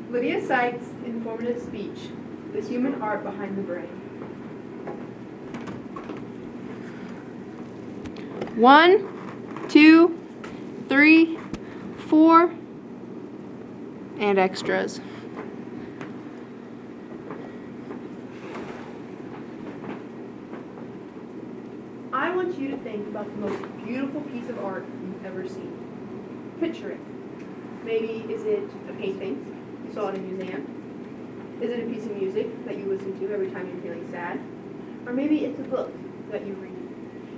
Lydia Sikes' informative speech, The Human Art Behind the Brain. 1, 2, 3, 4, and extras. I want you to think about the most beautiful piece of art you've ever seen. Picture it. Maybe is it a painting you saw at a museum? Is it a piece of music that you listen to every time you're feeling sad? Or maybe it's a book that you read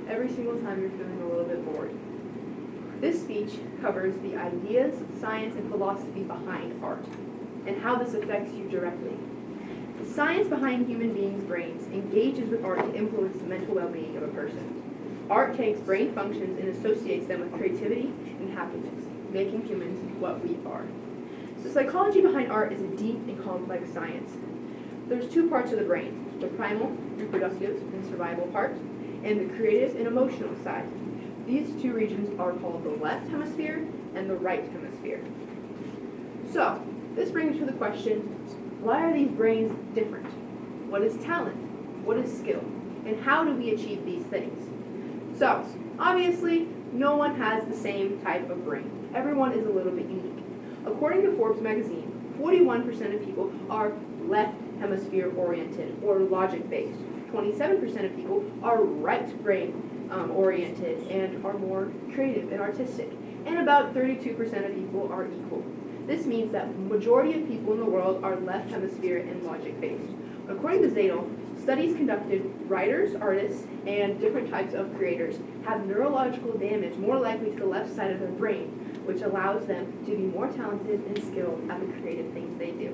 every single time you're feeling a little bit bored. This speech covers the ideas, science, and philosophy behind art, and how this affects you directly. The science behind human beings' brains engages with art to influence the mental well-being of a person. Art takes brain functions and associates them with creativity and happiness, making humans what we are. The psychology behind art is a deep and complex science. There's two parts of the brain, the primal, reproductive, and survival part, and the creative and emotional side. These two regions are called the left hemisphere and the right hemisphere. So, this brings me to the question, why are these brains different? What is talent? What is skill? And how do we achieve these things? So, obviously, no one has the same type of brain. Everyone is a little bit unique. According to Forbes magazine, 41% of people are left hemisphere oriented or logic based. 27% of people are right brain oriented and are more creative and artistic. And about 32% of people are equal. This means that the majority of people in the world are left hemisphere and logic based. According to Zadel, studies conducted, writers, artists, and different types of creators have neurological damage more likely to the left side of their brain, which allows them to be more talented and skilled at the creative things they do.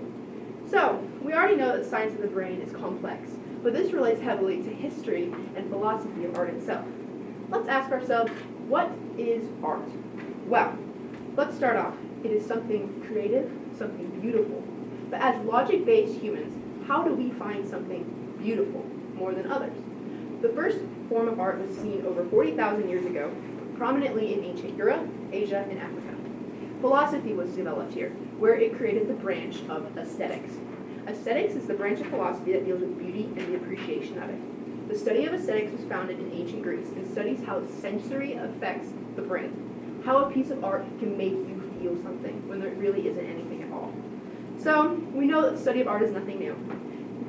So, we already know that the science of the brain is complex, but this relates heavily to history and philosophy of art itself. Let's ask ourselves, what is art? Well, let's start off. It is something creative, something beautiful. But as logic-based humans, how do we find something beautiful more than others? The first form of art was seen over 40,000 years ago, prominently in ancient Europe, Asia, and Africa. Philosophy was developed here, where it created the branch of aesthetics. Aesthetics is the branch of philosophy that deals with beauty and the appreciation of it. The study of aesthetics was founded in ancient Greece and studies how sensory affects the brain, how a piece of art can make you feel something when there really isn't anything at all. So, we know that the study of art is nothing new,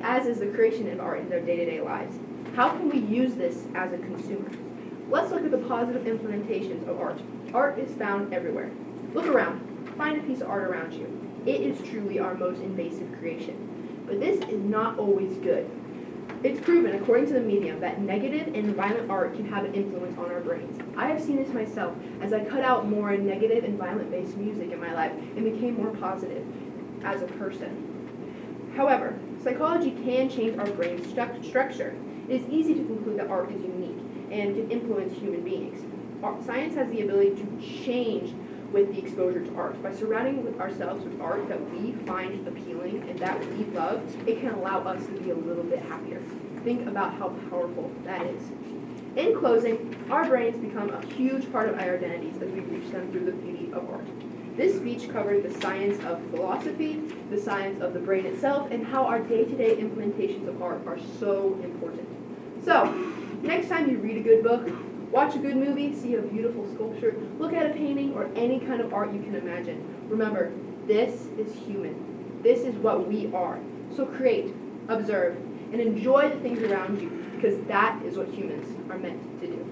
as is the creation of art in their day-to-day lives. How can we use this as a consumer? Let's look at the positive implementations of art. Art is found everywhere. Look around. Find a piece of art around you. It is truly our most invasive creation. But this is not always good. It's proven, according to the medium, that negative and violent art can have an influence on our brains. I have seen this myself as I cut out more negative and violent-based music in my life and became more positive as a person. However, psychology can change our brain structure. It is easy to conclude that art is unique and can influence human beings. Science has the ability to change with the exposure to art. By surrounding ourselves with art that we find appealing and that we love, it can allow us to be a little bit happier. Think about how powerful that is. In closing, our brains become a huge part of our identities as we reach them through the beauty of art. This speech covered the science of philosophy, the science of the brain itself, and how our day-to-day implementations of art are so important. So, next time you read a good book, watch a good movie, see a beautiful sculpture, look at a painting, or any kind of art you can imagine. Remember, this is human. This is what we are. So create, observe, and enjoy the things around you, because that is what humans are meant to do.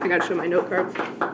I gotta show my note cards.